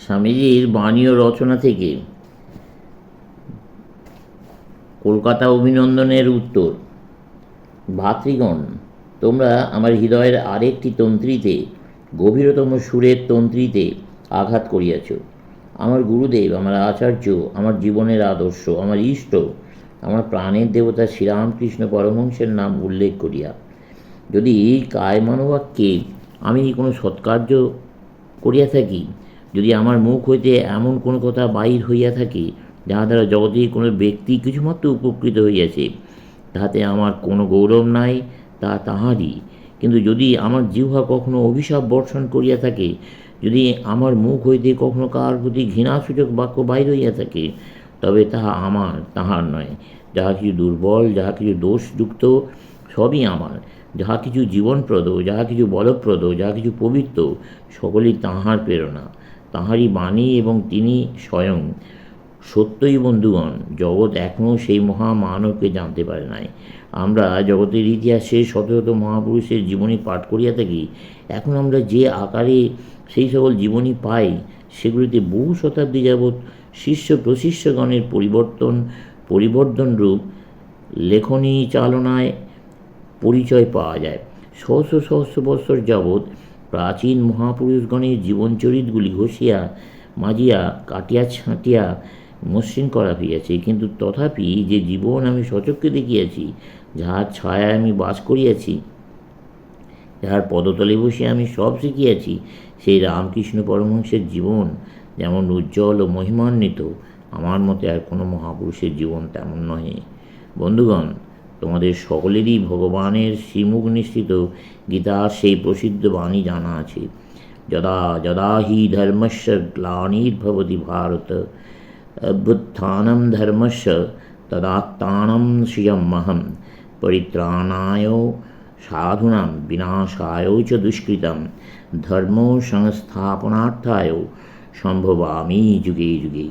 স্বামীজির বাণী ও রচনা থেকে কলকাতা অভিনন্দনের উত্তর। ভাতৃগণ, তোমরা আমার হৃদয়ের আরেকটি তন্ত্রীতে, গভীরতম সুরের তন্ত্রীতে আঘাত করিয়াছ। আমার গুরুদেব, আমার আচার্য, আমার জীবনের আদর্শ, আমার ইষ্ট, আমার প্রাণের দেবতা শ্রীরামকৃষ্ণ পরমহংসের নাম উল্লেখ করিয়া যদি কায়মানবাক্যে আমি কোনো সৎকার্য করিয়া থাকি, যদি আমার মুখ হইতে এমন কোনো কথা বাহির হইয়া থাকে যাহা দ্বারা জগতে কোনো ব্যক্তি কিছুমাত্র উপকৃত হইয়াছে, তাহাতে আমার কোনো গৌরব নাই, তা তাহারই। কিন্তু যদি আমার জিহ্বা কখনো অভিশাপ বর্ষণ করিয়া থাকে, যদি আমার মুখ হইতে কখনো কাহার প্রতি ঘৃণাসূচক বাক্য বাহির হইয়া থাকে, তবে তাহা আমার, তাহার নয়। যাহা কিছু দুর্বল, যাহা কিছু দোষযুক্ত, সবই আমার। যাহা কিছু জীবনপ্রদ, যাহা কিছু বলপ্রদ, যাহা কিছু পবিত্র, সকলেই তাঁহার প্রেরণা, তাঁহারই বাণী, এবং তিনি স্বয়ং। সত্যই বন্ধুগণ, জগৎ এখনও সেই মহামানবকে জানতে পারে নাই। আমরা জগতের ইতিহাসে শত শত মহাপুরুষের জীবনী পাঠ করিয়া থাকি। এখন আমরা যে আকারে সেই সকল জীবনী পাই, সেগুলিতে বহু শতাব্দী যাবৎ শিষ্য প্রশিষ্যগণের পরিবর্ধনরূপ লেখনী চালনায় পরিচয় পাওয়া যায়। সহস্র সহস্র বৎসর যাবৎ প্রাচীন মহাপুরুষগণের জীবনচরিতগুলি ঘষিয়া মাজিয়া কাটিয়া ছাঁটিয়া মসৃণ করা হইয়াছে। কিন্তু তথাপি যে জীবন আমি সচক্ষে দেখিয়াছি, যাহার ছায়ায় আমি বাস করিয়াছি, যাহার পদতলে বসে আমি সব শিখিয়াছি, সেই রামকৃষ্ণ পরমহংসের জীবন যেমন উজ্জ্বল ও মহিমান্বিত, আমার মতে আর কোনো মহাপুরুষের জীবন তেমন নহে। বন্ধুগণ, তোমাদের সকলেরই ভগবানের শ্রীমুখ নিঃসৃত গীতার সেই প্রসিদ্ধ বাণী জানা আছে। যদা যদা হি ধর্মস্য গ্লানির্ভবতি ভারত, অভ্যুত্থানম ধর্মস্য তদাত্মানম শ্রিয়মহম, পরিত্রাণায় সাধুনাম বিনাশায় চ দুষ্কৃতম, ধর্ম সংস্থাপনার্থায় সম্ভবামি যুগে যুগে।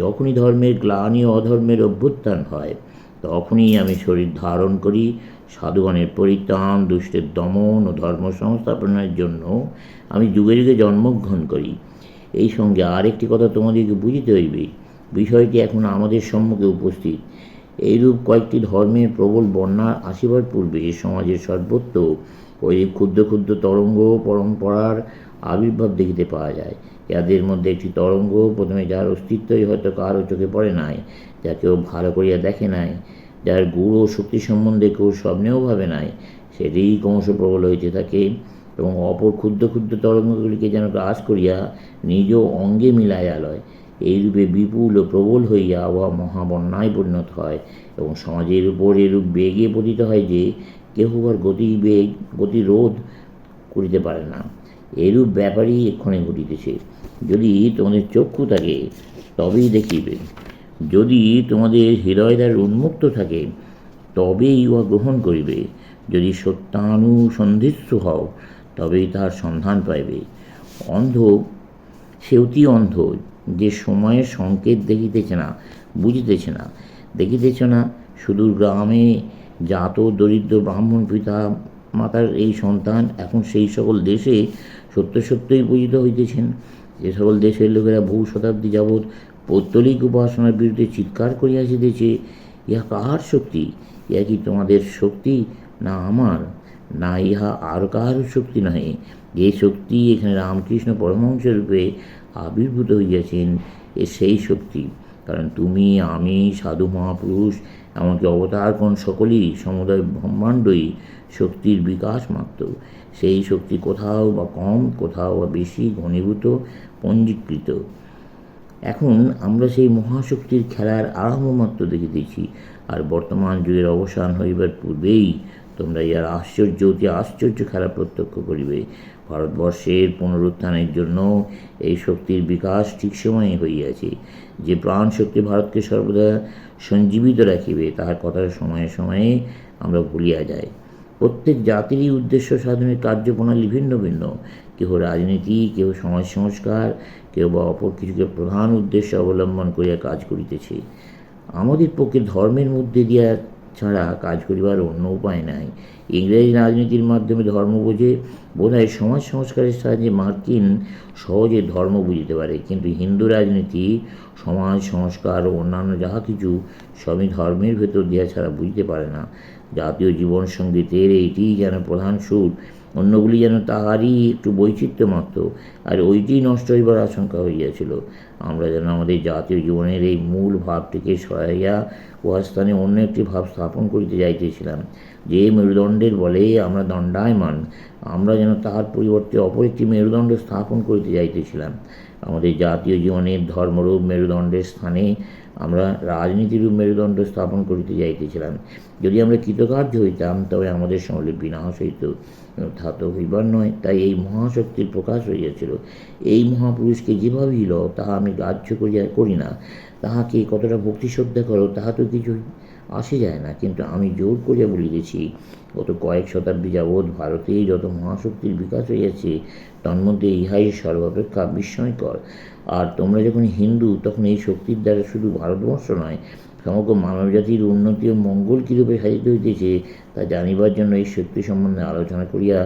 যখনই ধর্মের গ্লানি ও অধর্মের অভ্যুত্থান হয়, তখনই আমি শরীর ধারণ করি সাধুগণের পরিত্রাণ, দুষ্টের দমন ও ধর্ম সংস্থাপনের জন্য আমি যুগে যুগে জন্মগ্রহণ করি। এই সঙ্গে আরেকটি কথা তোমাদেরকে বুঝিতে হইবে, বিষয়টি এখন আমাদের সম্মুখে উপস্থিত। এইরূপ কয়েকটি ধর্মের প্রবল বন্যা আসিবার পূর্বে সমাজের সর্বত্র ওই ক্ষুদ্র ক্ষুদ্র তরঙ্গ পরম্পরার আবির্ভাব দেখিতে পাওয়া যায়। যাদের মধ্যে একটি তরঙ্গ প্রথমে, যার অস্তিত্বই হয়তো কারও চোখে পড়ে নাই, যা কেউ ভালো করিয়া দেখে নাই, যার গুণ ও শক্তি সম্বন্ধে কেউ স্বপ্নেও ভাবে নাই, সেটিই ক্রমশ প্রবল হইতে থাকে এবং অপর ক্ষুদ্র ক্ষুদ্র তরঙ্গগুলিকে যেন গ্রাস করিয়া নিজ অঙ্গে মিলাইয়া লয়। এইরূপে বিপুল ও প্রবল হইয়া উহা মহাবন্যায় পরিণত হয় এবং সমাজের উপর এরূপ বেগে পতিত হয় যে কেহ আর গতিরোধ করিতে পারে না। এরূপ ব্যাপারই এক্ষণে ঘটিতেছে। যদি তোমাদের চক্ষু থাকে, তবেই দেখিবে। যদি তোমাদের হৃদয়দ্বার উন্মুক্ত থাকে, তবেই উহা গ্রহণ করিবে। যদি সত্যানুসন্ধিৎসু হও, তবেই তাহার সন্ধান পাইবে। অন্ধ সে অতি অন্ধ, যে সময়ের সংকেত দেখিতেছে না, বুঝিতেছে না। দেখিতেছ না, সুদূর গ্রামে জাত দরিদ্র ব্রাহ্মণ পিতা মাতার এই সন্তান এখন সেই সকল দেশে সত্যই পূজিত হইতেছেন, যে সকল দেশের লোকেরা বহু শতাব্দী যাবৎ পৌত্তলিক উপাসনার বিরুদ্ধে চিৎকার করিয়া আসিতেছে। ইহা কাহার শক্তি? ইহা কি তোমাদের শক্তি, না আমার? না, ইহা আর কাহার শক্তি নহে। যে শক্তি এখানে রামকৃষ্ণ পরমহংস রূপে আবির্ভূত হইয়াছেন, এ সেই শক্তি। কারণ তুমি, আমি, সাধু মহাপুরুষ, এমনকি অবতারগণ সকলেই সমুদয় ব্রহ্মাণ্ডই শক্তির বিকাশ মাত্র। সেই শক্তি কোথাও বা কম, কোথাও বা বেশি ঘনীভূত, পঞ্জীকৃত। এখন আমরা সেই মহাশক্তির খেলার আরম্ভ মাত্র দেখিতেছি, আর বর্তমান যুগের অবসান হইবার পূর্বেই তোমরা ইহার অতি আশ্চর্য খেলা প্রত্যক্ষ করিবে। ভারতবর্ষের পুনরুত্থানের জন্য এই শক্তির বিকাশ ঠিক সময়ে হইয়াছে। যে প্রাণ শক্তি ভারতকে সর্বদা সঞ্জীবিত রাখিবে, তাহার কথা সময়ে সময়ে আমরা ভুলিয়া যাই। প্রত্যেক জাতিরই উদ্দেশ্য সাধনের কার্যপ্রণালী ভিন্ন ভিন্ন। কেহ রাজনীতি, কেহ সমাজ সংস্কার, কেউ বা অপর কিছুকে প্রধান উদ্দেশ্য অবলম্বন করিয়া কাজ করিতেছে। আমাদের পক্ষে ধর্মের মধ্যে দিয়া ছাড়া কাজ করিবার অন্য উপায় নাই। ইংরেজি রাজনীতির মাধ্যমে ধর্ম বোঝে, বোধহয় সমাজ সংস্কারের সাহায্যে মার্কিন সহজে ধর্ম বুঝিতে পারে, কিন্তু হিন্দু রাজনীতি, সমাজ সংস্কার ও অন্যান্য যাহা কিছু সবই ধর্মের ভেতর দিয়া ছাড়া বুঝতে পারে না। জাতীয় জীবন সঙ্গীতের এইটিই যেন প্রধান সুর, অন্যগুলি যেন তাহারই একটু বৈচিত্র্য মাত্র, আর ওইটি নষ্ট হইবার আশঙ্কা হইয়াছিল। আমরা যেন আমাদের জাতীয় জীবনের এই মূল ভাবটিকে সরাইয়া উহার স্থানে অন্য একটি ভাব স্থাপন করিতে যাইতেছিলাম, যে মেরুদণ্ডের বলে আমরা দণ্ডায়মান, আমরা যেন তাহার পরিবর্তে অপর একটি মেরুদণ্ড স্থাপন করিতে যাইতেছিলাম। আমাদের জাতীয় জীবনের ধর্মরূপ মেরুদণ্ডের স্থানে আমরা রাজনীতিরূপ মেরুদণ্ড স্থাপন করিতে যাইতেছিলাম। যদি আমরা কৃতকার্য হইতাম, তবে আমাদের সকলে বিনাশ হইত, তা তো হইবার নয়। তাই এই মহাশক্তির প্রকাশ হইয়াছিল। এই মহাপুরুষকে যেভাবেই লও, তাহা আমি গ্রাহ্য করি না। তাহাকে কতটা ভক্তি শ্রদ্ধা করো, তাহা তো কিছু আসে যায় না, কিন্তু আমি জোর করিয়া বলিতেছি, গত কয়েক শতাব্দী যাবৎ ভারতে যত মহাশক্তির বিকাশ হইয়াছে, তন্মধ্যে ইহাই সর্বাপেক্ষা বিস্ময়কর। আর তোমরা যখন হিন্দু, তখন এই শক্তির দ্বারা শুধু ভারতবর্ষ নয়, সমগ্র মানবজাতির উন্নতি ও মঙ্গল কীরূপে সাধিত হইতেছে, তা জানিবার জন্য এই শক্তি সম্বন্ধে আলোচনা করিয়া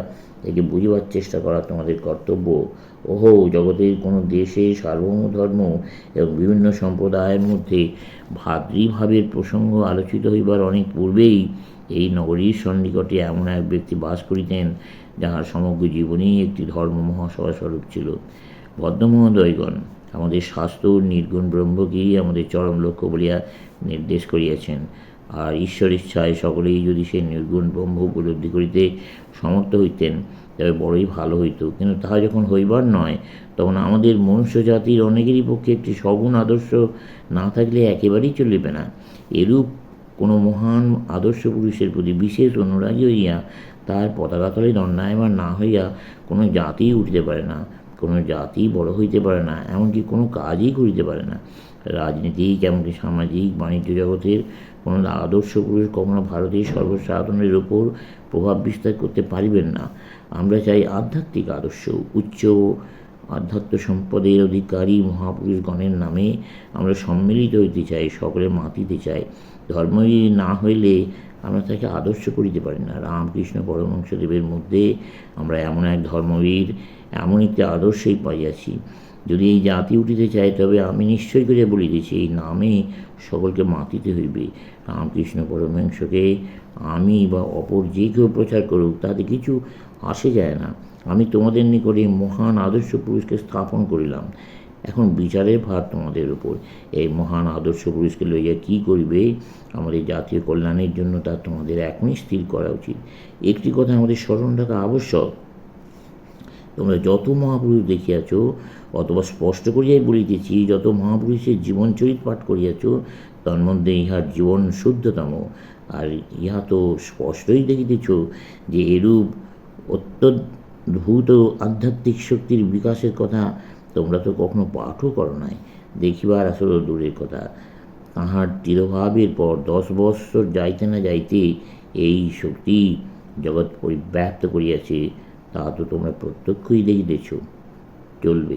একে বুঝিবার চেষ্টা করা তোমাদের কর্তব্য। ওহো, জগতের কোনো দেশে সার্বভৌম ধর্ম এবং বিভিন্ন সম্প্রদায়ের মধ্যে ভাতৃভাবের প্রসঙ্গ আলোচিত হইবার অনেক পূর্বেই এই নগরীর সন্নিকটে এমন এক ব্যক্তি বাস করিতেন, যাহার সমগ্র জীবনেই একটি ধর্ম মহাসভা স্বরূপ ছিল। ভদ্রমহোদয়গণ, আমাদের শাস্ত্র নির্গুণ ব্রহ্মকেই আমাদের চরম লক্ষ্য বলিয়া নির্দেশ করিয়াছেন, আর ঈশ্বর ইচ্ছায় সকলেই যদি সেই নির্গুণ ব্রহ্ম উপলব্ধি করিতে সমর্থ হইতেন, তবে বড়ই ভালো হইত। কিন্তু তাহা যখন হইবার নয়, তখন আমাদের মনুষ্য জাতির অনেকেরই পক্ষে একটি সগুণ আদর্শ না থাকলে একেবারেই চলিবে না। এরূপ কোনো মহান আদর্শ পুরুষের প্রতি বিশেষ অনুরাগী হইয়া তাহার পতাকাতলে দণ্ডায়মান না হইয়া কোনো জাতিই উঠিতে পারে না, কোনো জাতি বড় হইতে পারে না, এমনকি কোনো কাজই করিতে পারে না। রাজনীতিক, এমনকি সামাজিক, বাণিজ্য জগতের কোনো আদর্শ পুরুষ কখনো ভারতের সর্বসাধারণের উপর প্রভাব বিস্তার করতে পারিবেন না। আমরা চাই আধ্যাত্মিক আদর্শ। উচ্চ আধ্যাত্ম সম্পদের অধিকারী মহাপুরুষগণের নামে আমরা সম্মিলিত হইতে চাই, সকলে মাতিতে চাই। ধর্মই না হইলে আমরা তাকে আদর্শ করিতে পারি না। রামকৃষ্ণ পরমহংসদেবের মধ্যে আমরা এমন এক ধর্মবীর, এমন একটি আদর্শই পাইয়াছি। যদি এই জাতি উঠিতে চায়, তবে আমি নিশ্চয় করিয়া বলিতেছি, এই নামে সকলকে মাতিতে হইবে। রামকৃষ্ণ পরমহংসকে আমি বা অপর যে কেউ প্রচার করুক, তাতে কিছু আসে যায় না। আমি তোমাদের নিকটে মহান আদর্শ পুরুষকে স্থাপন করিলাম, এখন বিচারের ভার তোমাদের উপর। এই মহান আদর্শ পুরুষকে লইয়া কী করিবে আমাদের জাতীয় কল্যাণের জন্য, তা তোমাদের এখনই স্থির করা উচিত। একটি কথা আমাদের স্মরণ রাখা আবশ্যক, তোমরা যত মহাপুরুষ দেখিয়াছ, অথবা স্পষ্ট করিয়াই বলিতেছি, যত মহাপুরুষের জীবনচরিত পাঠ করিয়াছ, তন্মধ্যে ইহার জীবন শুদ্ধতম। আর ইহা তো স্পষ্টই দেখিতেছ যে এরূপ অত্যদ্ভুত আধ্যাত্মিক শক্তির বিকাশের কথা তোমরা তো কখনো পাঠও করো নাই, দেখিবার আসলে দূরের কথা। তাহার তিরোভাবের পর 10 বৎসর যাইতে না যাইতে এই শক্তি জগৎ পরিব্যাপ্ত করিয়াছে, তা তো তোমরা প্রত্যক্ষই দেখিতেছ। চলবে।